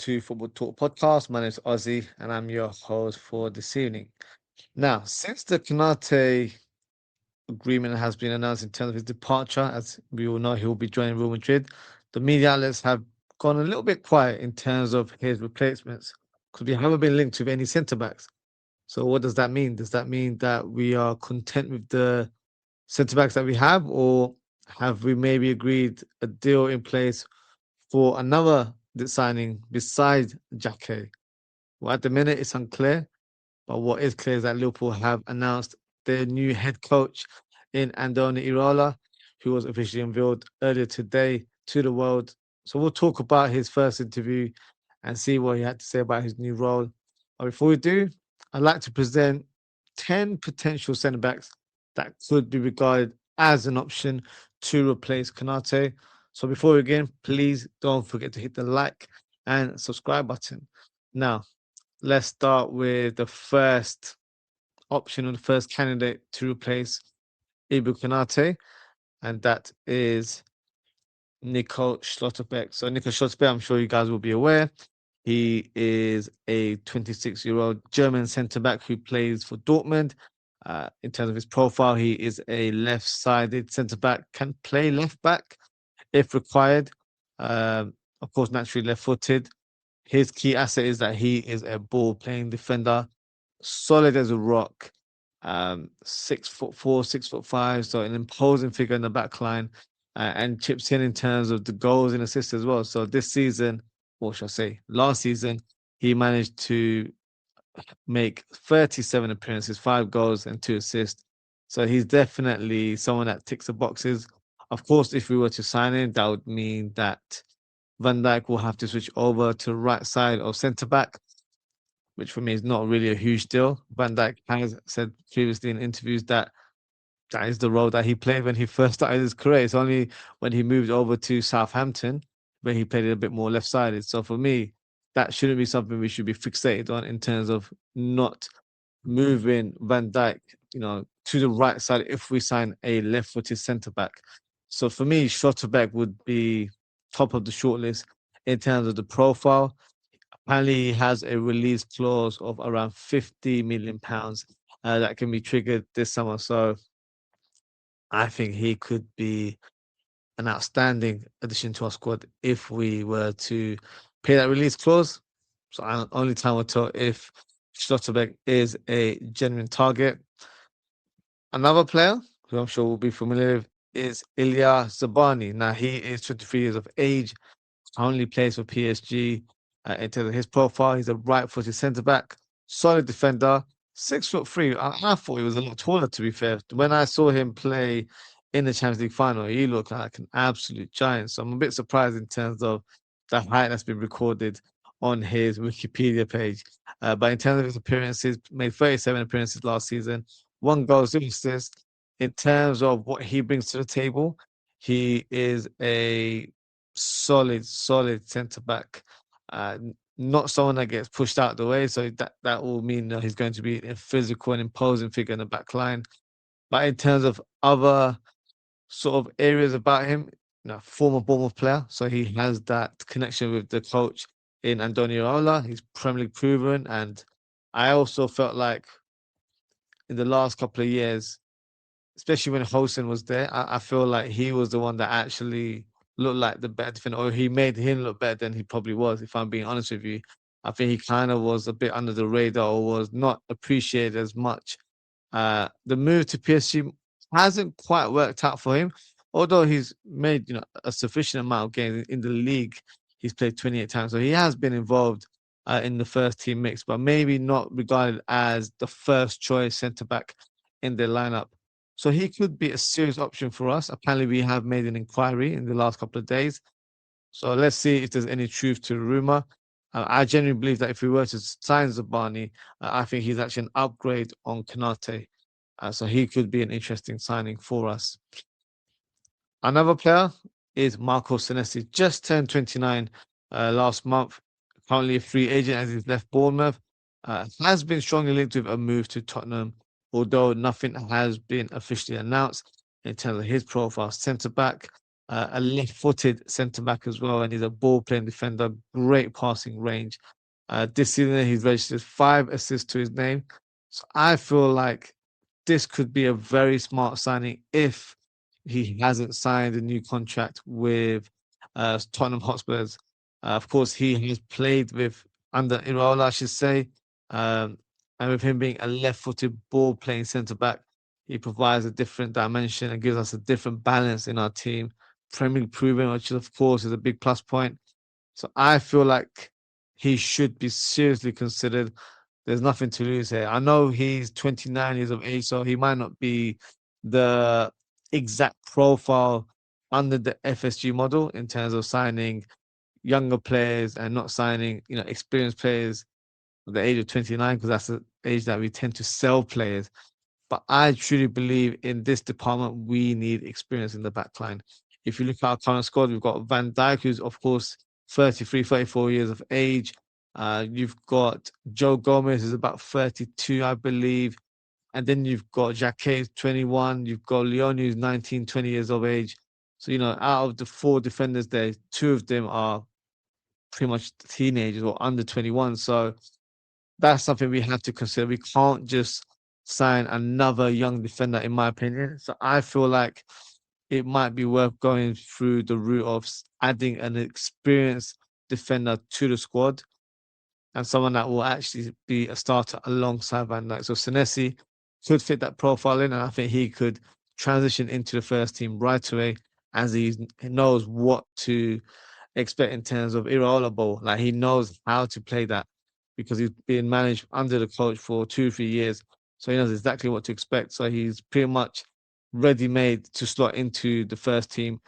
to Football Talk Podcast. My name is Ozzy, and I'm your host for this evening. Now, since the Konaté agreement has been announced in terms of his departure, as we all know, he will be joining Real Madrid, the media outlets have gone a little bit quiet in terms of his replacements because we haven't been linked with any centre backs. So, what does that mean? Does that mean that we are content with the centre backs that we have, or have we maybe agreed a deal in place for another signing besides Jake? Well, at the minute, it's unclear. But what is clear is that Liverpool have announced their new head coach in Andoni Iraola, who was officially unveiled earlier today to the world. So we'll talk about his first interview and see what he had to say about his new role. But before we do, I'd like to present 10 potential centre backs that could be regarded as an option to replace Konaté. So before we begin, please don't forget to hit the like and subscribe button. Now, let's start with the first option or the first candidate to replace Ibrahima Konaté, and that is Nico Schlotterbeck. So Nico Schlotterbeck, I'm sure you guys will be aware, he is a 26-year-old German centre-back who plays for Dortmund. In terms of his profile, he is a left-sided centre-back, can play left-back if required. Of course, naturally left-footed. His key asset is that he is a ball-playing defender, solid as a rock, 6'4", 6'5", so an imposing figure in the back line, and chips in terms of the goals and assists as well. So this season, or should I say, last season, he managed to make 37 appearances, 5 goals and 2 assists. So he's definitely someone that ticks the boxes. Of course, if we were to sign him, that would mean that Van Dijk will have to switch over to the right side of centre back, which for me is not really a huge deal. Van Dijk has said previously in interviews that that is the role that he played when he first started his career. It's only when he moved over to Southampton where he played it a bit more left-sided. So for me, that shouldn't be something we should be fixated on in terms of not moving Van Dijk, to the right side if we sign a left-footed centre-back. So for me, Schlotterbeck would be top of the shortlist in terms of the profile. Apparently, he has a release clause of around £50 million that can be triggered this summer. So I think he could be an outstanding addition to our squad if we were to pay that release clause. So only time will tell if Schlotterbeck is a genuine target. Another player who I'm sure will be familiar with is Illia Zabarnyi. Now, he is 23 years of age, currently plays for PSG. In terms of his profile, he's a right-footed centre-back, solid defender, 6'3". I thought he was a lot taller, to be fair. When I saw him play in the Champions League final, he looked like an absolute giant. So I'm a bit surprised in terms of the height that's been recorded on his Wikipedia page. But in terms of his appearances, made 37 appearances last season, 1 goal, 0 assists. In terms of what he brings to the table, he is a solid centre-back. Not someone that gets pushed out the way, so that will mean that he's going to be a physical and imposing figure in the back line. But in terms of other sort of areas about him, former Bournemouth player, so he has that connection with the coach in Andoni Iraola. He's Premier League proven, and I also felt like in the last couple of years, especially when Hosen was there, I feel like he was the one that actually looked like the better defender, or he made him look better than he probably was, if I'm being honest with you. I think he kind of was a bit under the radar or was not appreciated as much. The move to PSG hasn't quite worked out for him, although he's made a sufficient amount of games in the league. He's played 28 times, so he has been involved in the first team mix, but maybe not regarded as the first choice centre back in their lineup. So he could be a serious option for us. Apparently, we have made an inquiry in the last couple of days. So let's see if there's any truth to the rumor. I genuinely believe that if we were to sign Zabarnyi, I think he's actually an upgrade on Konaté. So he could be an interesting signing for us. Another player is Marco Senesi. Just turned 29 last month. Currently a free agent as he's left Bournemouth. Has been strongly linked with a move to Tottenham, although nothing has been officially announced in terms of his profile. Centre back, a left-footed centre-back as well, and he's a ball-playing defender, great passing range. This season, he's registered 5 assists to his name. So I feel like this could be a very smart signing if he hasn't signed a new contract with Tottenham Hotspurs. Of course, he has played with under Iraola, I should say, um, and with him being a left-footed ball-playing centre-back, he provides a different dimension and gives us a different balance in our team. Premier League proven, which of course is a big plus point. So I feel like he should be seriously considered. There's nothing to lose here. I know he's 29 years of age, so he might not be the exact profile under the FSG model in terms of signing younger players and not signing, experienced players at the age of 29, because that's the age that we tend to sell players. But I truly believe in this department, we need experience in the back line. If you look at our current squad, we've got Van Dijk, who's, of course, 33, 34 years of age. You've got Joe Gomez, who's about 32, I believe. And then you've got Jacquet, 21. You've got Leon, who's 19, 20 years of age. So, out of the 4 defenders there, 2 of them are pretty much teenagers or under 21. So that's something we have to consider. We can't just sign another young defender, in my opinion. So I feel like it might be worth going through the route of adding an experienced defender to the squad and someone that will actually be a starter alongside Van Dijk. So Senesi could fit that profile in, and I think he could transition into the first team right away as he knows what to expect in terms of Iraola ball. Like, he knows how to play that because he's been managed under the coach for 2 or 3 years. So he knows exactly what to expect. So he's pretty much ready made to slot into the first team.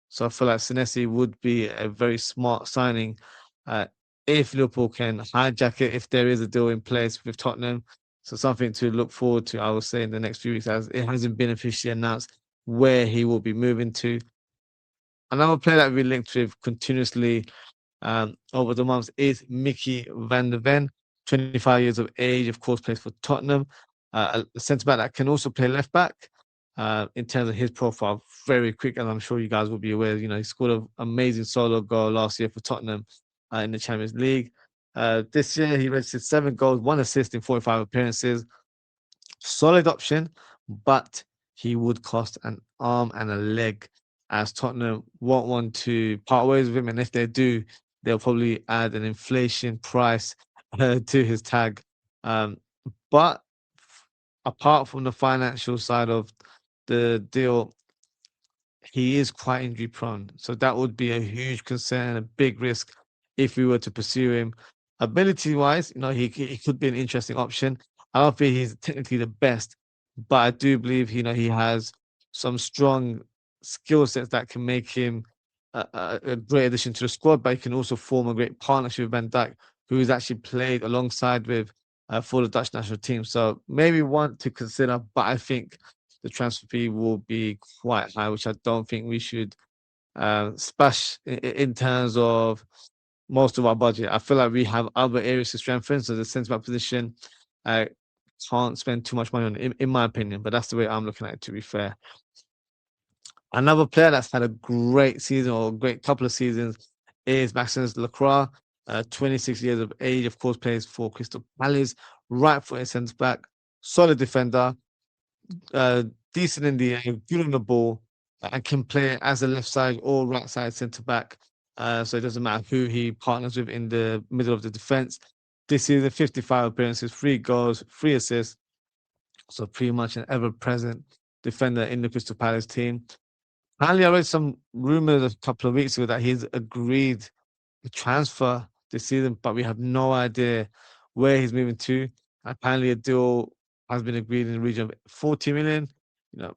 So I feel like Senesi would be a very smart signing uh, if Liverpool can hijack it, if there is a deal in place with Tottenham. So something to look forward to, I would say, in the next few weeks, as it hasn't been officially announced where he will be moving to. Another player that we linked with continuously over the months is Mickey van der Ven, 25 years of age, of course, plays for Tottenham. A centre back that can also play left back. In terms of his profile, very quick, and I'm sure you guys will be aware. He scored an amazing solo goal last year for Tottenham in the Champions League. This year, he registered 7 goals, 1 assist in 45 appearances. Solid option, but he would cost an arm and a leg, as Tottenham won't want to part ways with him. And if they do, they'll probably add an inflation price to his tag. But apart from the financial side of the deal, he is quite injury prone. So that would be a huge concern, a big risk if we were to pursue him. Ability wise, he could be an interesting option. I don't think he's technically the best, but I do believe, he has some strong skill sets that can make him a great addition to the squad, but he can also form a great partnership with Van Dijk, who has actually played alongside with for the Dutch national team. So maybe one to consider, but I think the transfer fee will be quite high, which I don't think we should splash in terms of most of our budget. I feel like we have other areas to strengthen. So the centre back position, I can't spend too much money on it, in my opinion. But that's the way I'm looking at it, to be fair. Another player that's had a great season or a great couple of seasons is Maxence Lacroix, 26 years of age, of course, plays for Crystal Palace, right-footed centre back, solid defender, decent in the air, good on the ball, and can play as a left side or right side centre back. So it doesn't matter who he partners with in the middle of the defense. This season, 55 appearances, 3 goals, 3 assists. So pretty much an ever-present defender in the Crystal Palace team. Apparently, I read some rumors a couple of weeks ago that he's agreed to transfer this season, but we have no idea where he's moving to. Apparently, a deal has been agreed in the region of 40 million. You know,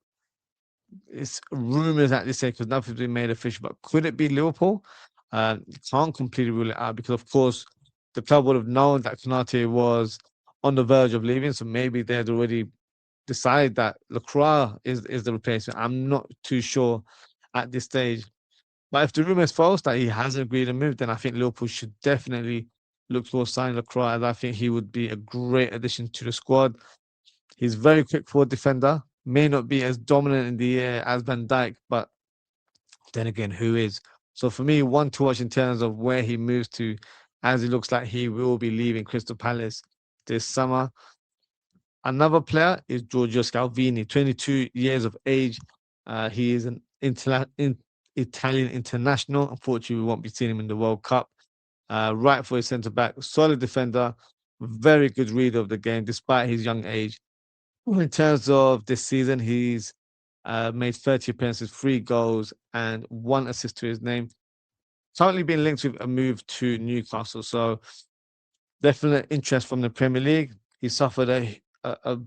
it's rumors at this stage because nothing's been made official. But could it be Liverpool? Can't completely rule it out because, of course, the club would have known that Konaté was on the verge of leaving, so maybe they had already decided that Lacroix is the replacement. I'm not too sure at this stage. But if the rumor is false that he hasn't agreed to move, then I think Liverpool should definitely look towards signing Lacroix, as I think he would be a great addition to the squad. He's very quick forward defender, may not be as dominant in the air as Van Dijk, but then again, who is? So for me, one to watch in terms of where he moves to, as it looks like he will be leaving Crystal Palace this summer. Another player is Giorgio Scalvini, 22 years of age. He is an Italian international. Unfortunately, we won't be seeing him in the World Cup. Right for his centre back, solid defender, very good reader of the game despite his young age. In terms of this season, he's made 30 appearances, 3 goals, and 1 assist to his name. Currently being linked with a move to Newcastle. So definite interest from the Premier League. He suffered a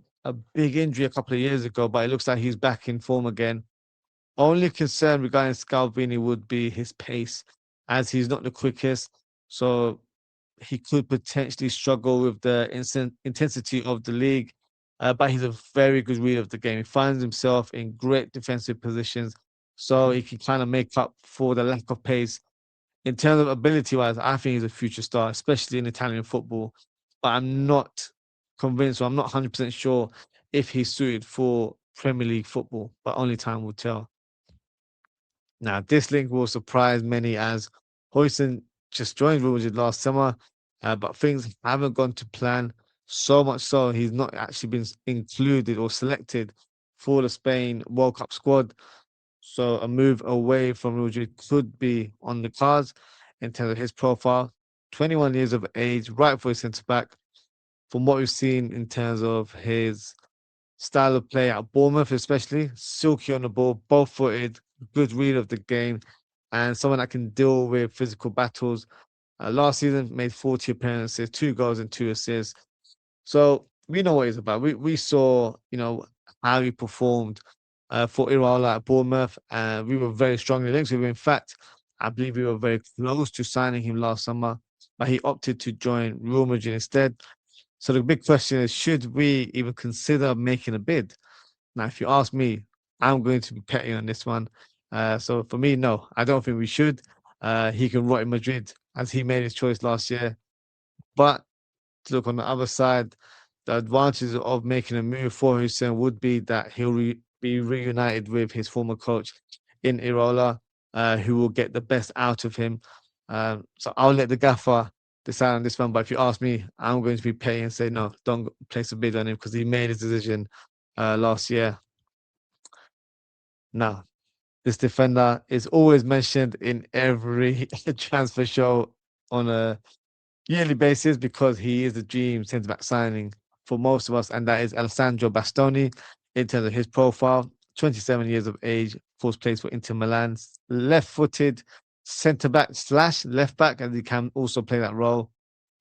big injury a couple of years ago, but it looks like he's back in form again. Only concern regarding Scalvini would be his pace, as he's not the quickest. So he could potentially struggle with the intensity of the league. But he's a very good reader of the game. He finds himself in great defensive positions, so he can kind of make up for the lack of pace. In terms of ability wise, I think he's a future star, especially in Italian football. But I'm not convinced, or I'm not 100% sure if he's suited for Premier League football, but only time will tell. Now, this link will surprise many as Hoyson just joined Real Madrid last summer, but things haven't gone to plan. So much so, he's not actually been included or selected for the Spain World Cup squad. So a move away from Real Madrid could be on the cards in terms of his profile. 21 years of age, right for his centre back. From what we've seen in terms of his style of play at Bournemouth, especially silky on the ball, both footed, good read of the game, and someone that can deal with physical battles. Last season, made 40 appearances, 2 goals and 2 assists. So we know what he's about. We saw, how he performed for Iraola at Bournemouth, and we were very strongly linked with him. In fact, I believe we were very close to signing him last summer, but he opted to join Real Madrid instead. So the big question is, should we even consider making a bid? Now, if you ask me, I'm going to be petty on this one. So for me, no, I don't think we should. He can rot in Madrid as he made his choice last year. But to look on the other side, the advantages of making a move for Hussein would be that he'll be reunited with his former coach in Irola, who will get the best out of him. So I'll let the gaffer decide on this one. But if you ask me, I'm going to be paying and say no, don't place a bid on him because he made his decision last year. Now, this defender is always mentioned in every transfer show on a yearly basis because he is the dream centre back signing for most of us, and that is Alessandro Bastoni. In terms of his profile, 27 years of age, of course, plays for Inter Milan, left-footed centre back slash left back, and he can also play that role.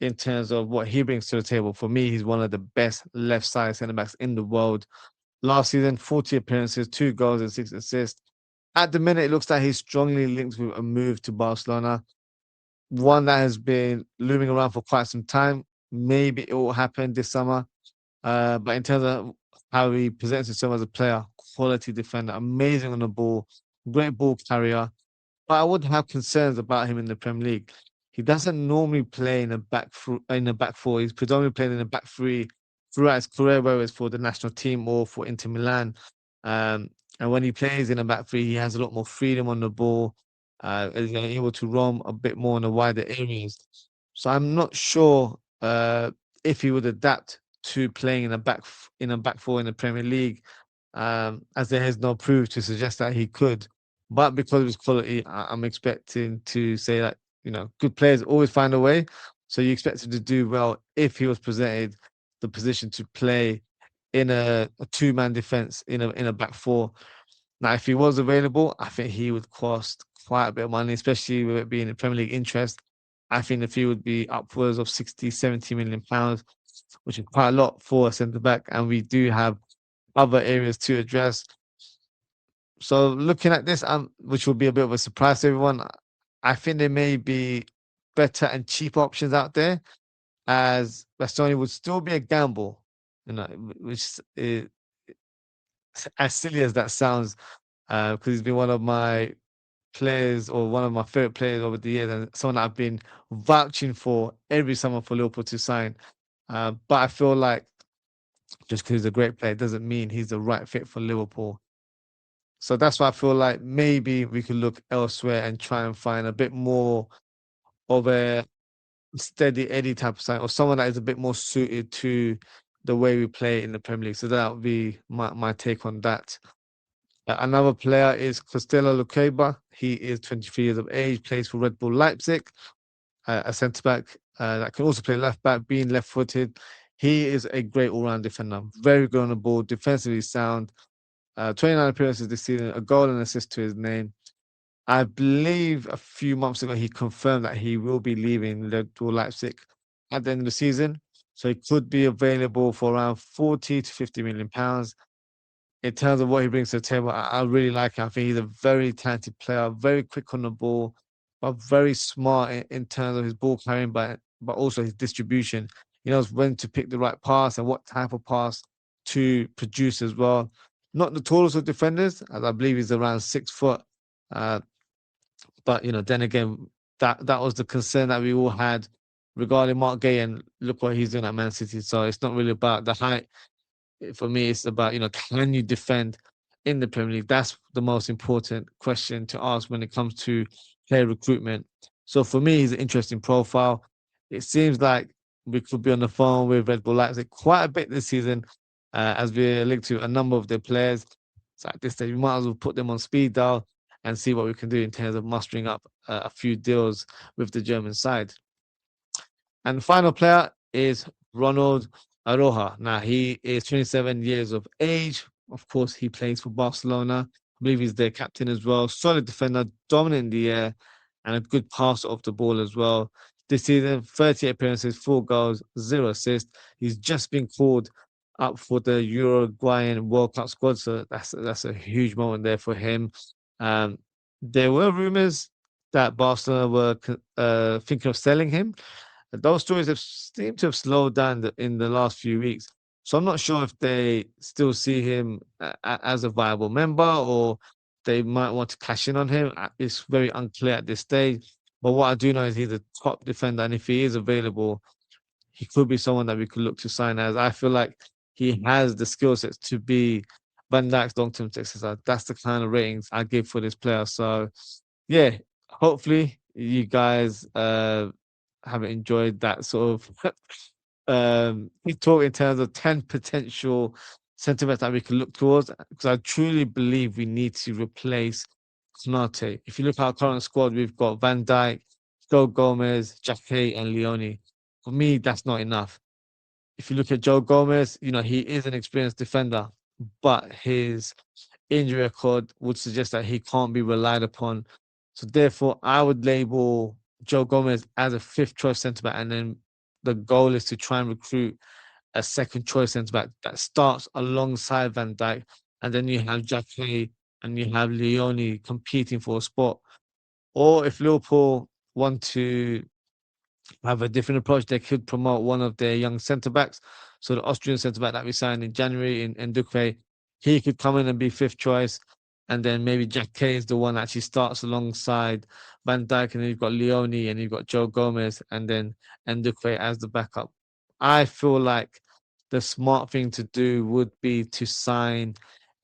In terms of what he brings to the table, for me, he's one of the best left-side centre backs in the world. Last season, 40 appearances, 2 goals and 6 assists. At the minute, it looks like he's strongly linked with a move to Barcelona, one that has been looming around for quite some time. Maybe it will happen this summer. But in terms of how he presents himself as a player, quality defender, amazing on the ball, great ball carrier. But I would have concerns about him in the Premier League. He doesn't normally play in a back four. He's predominantly playing in a back three throughout his career, whether it's for the national team or for Inter Milan. Um, and when he plays in a back three, he has a lot more freedom on the ball. Is able to roam a bit more in the wider areas. So I'm not sure if he would adapt to playing in a back four in the Premier League, as there is no proof to suggest that he could. But because of his quality, I'm expecting to say that good players always find a way. So you expect him to do well if he was presented the position to play in a two-man defense in a back four. Now, if he was available, I think he would cost quite a bit of money, especially with it being in Premier League interest. I think the fee would be upwards of 60, 70 million pounds, which is quite a lot for a centre back. And we do have other areas to address. So looking at this, which will be a bit of a surprise to everyone, I think there may be better and cheaper options out there, as Bastoni would still be a gamble, which is as silly as that sounds, because he's been one of my players or one of my favorite players over the years, and someone that I've been vouching for every summer for Liverpool to sign. But I feel like just because he's a great player doesn't mean he's the right fit for Liverpool. So that's why I feel like maybe we could look elsewhere and try and find a bit more of a steady Eddie type of sign, or someone that is a bit more suited to the way we play in the Premier League. So that would be my take on that. Another player is Costello Lukeba. He is 23 years of age, plays for Red Bull Leipzig, a centre back that can also play left back, being left footed. He is a great all round defender, very good on the ball, defensively sound. 29 appearances this season, a goal and assist to his name. I believe a few months ago he confirmed that he will be leaving Red Bull Leipzig at the end of the season. So he could be available for around 40 to 50 million pounds. In terms of what he brings to the table, I really like him. I think he's a very talented player, very quick on the ball, but very smart in terms of his ball carrying, but also his distribution. He knows when to pick the right pass and what type of pass to produce as well. Not the tallest of defenders, as I believe he's around 6 foot. Uh, but then again, that was the concern that we all had regarding Mark Gay, and look what he's doing at Man City. So it's not really about the height. For me, it's about, can you defend in the Premier League? That's the most important question to ask when it comes to player recruitment. So for me, he's an interesting profile. It seems like we could be on the phone with Red Bull Leipzig quite a bit this season, as we're linked to a number of their players. So at this stage, we might as well put them on speed dial and see what we can do in terms of mustering up a few deals with the German side. And the final player is Ronald Aroja. Now, he is 27 years of age. Of course, he plays for Barcelona. I believe he's their captain as well. Solid defender, dominant in the air, and a good passer off the ball as well. This season, 38 appearances, 4 goals, 0 assists. He's just been called up for the Uruguayan World Cup squad, so that's a huge moment there for him. Um, there were rumors that Barcelona were thinking of selling him. Those stories have seemed to have slowed down in the last few weeks. So I'm not sure if they still see him as a viable member, or they might want to cash in on him. It's very unclear at this stage. But what I do know is he's a top defender, and if he is available, he could be someone that we could look to sign, as I feel like he has the skill sets to be Van Dijk's long-term successor. That's the kind of ratings I give for this player. So yeah, hopefully you guys have enjoyed that sort of we talk in terms of 10 potential sentiments that we can look towards, because I truly believe we need to replace Konaté. If you look at our current squad, we've got Van Dijk, Joe Gomez, Jacquet, and Leone. For me, that's not enough. If you look at Joe Gomez, he is an experienced defender, but his injury record would suggest that he can't be relied upon. So therefore, I would label Joe Gomez as a fifth choice centre back, and then the goal is to try and recruit a second choice centre back that starts alongside Van Dijk, and then you have Jacquet and you have Leone competing for a spot. Or if Liverpool want to have a different approach, they could promote one of their young centre backs. So the Austrian centre back that we signed in January in Duque, he could come in and be fifth choice. And then maybe Jack Kay is the one that actually starts alongside Van Dijk, and then you've got Leone and you've got Joe Gomez, and then Duque as the backup. I feel like the smart thing to do would be to sign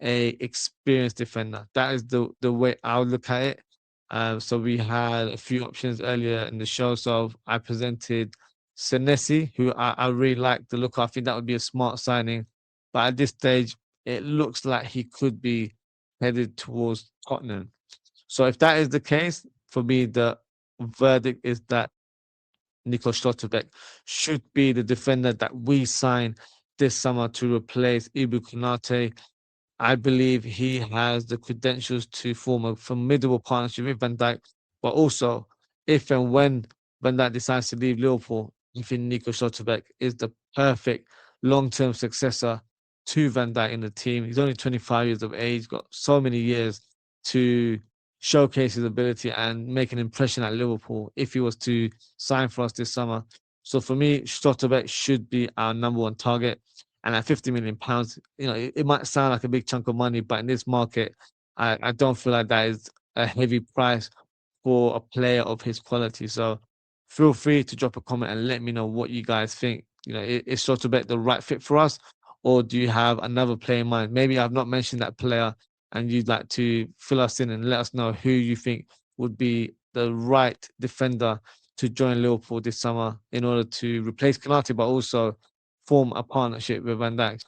a experienced defender. That is the way I would look at it. So we had a few options earlier in the show. So I presented Senesi, who I really like the look of. I think that would be a smart signing. But at this stage, it looks like he could be headed towards Tottenham. So if that is the case, for me, the verdict is that Nico Schlotterbeck should be the defender that we sign this summer to replace Ibrahima Konaté. I believe he has the credentials to form a formidable partnership with Van Dijk, but also if and when Van Dijk decides to leave Liverpool, I think Nico Schlotterbeck is the perfect long-term successor to Van Dijk in the team. He's only 25 years of age, got so many years to showcase his ability and make an impression at Liverpool if he was to sign for us this summer. So for me, Schlotterbeck should be our number one target. And at 50 million pounds, it might sound like a big chunk of money, but in this market, I don't feel like that is a heavy price for a player of his quality. So feel free to drop a comment and let me know what you guys think. Is Schlotterbeck the right fit for us, or do you have another player in mind? Maybe I've not mentioned that player and you'd like to fill us in and let us know who you think would be the right defender to join Liverpool this summer in order to replace Konaté, but also form a partnership with Van Dijk.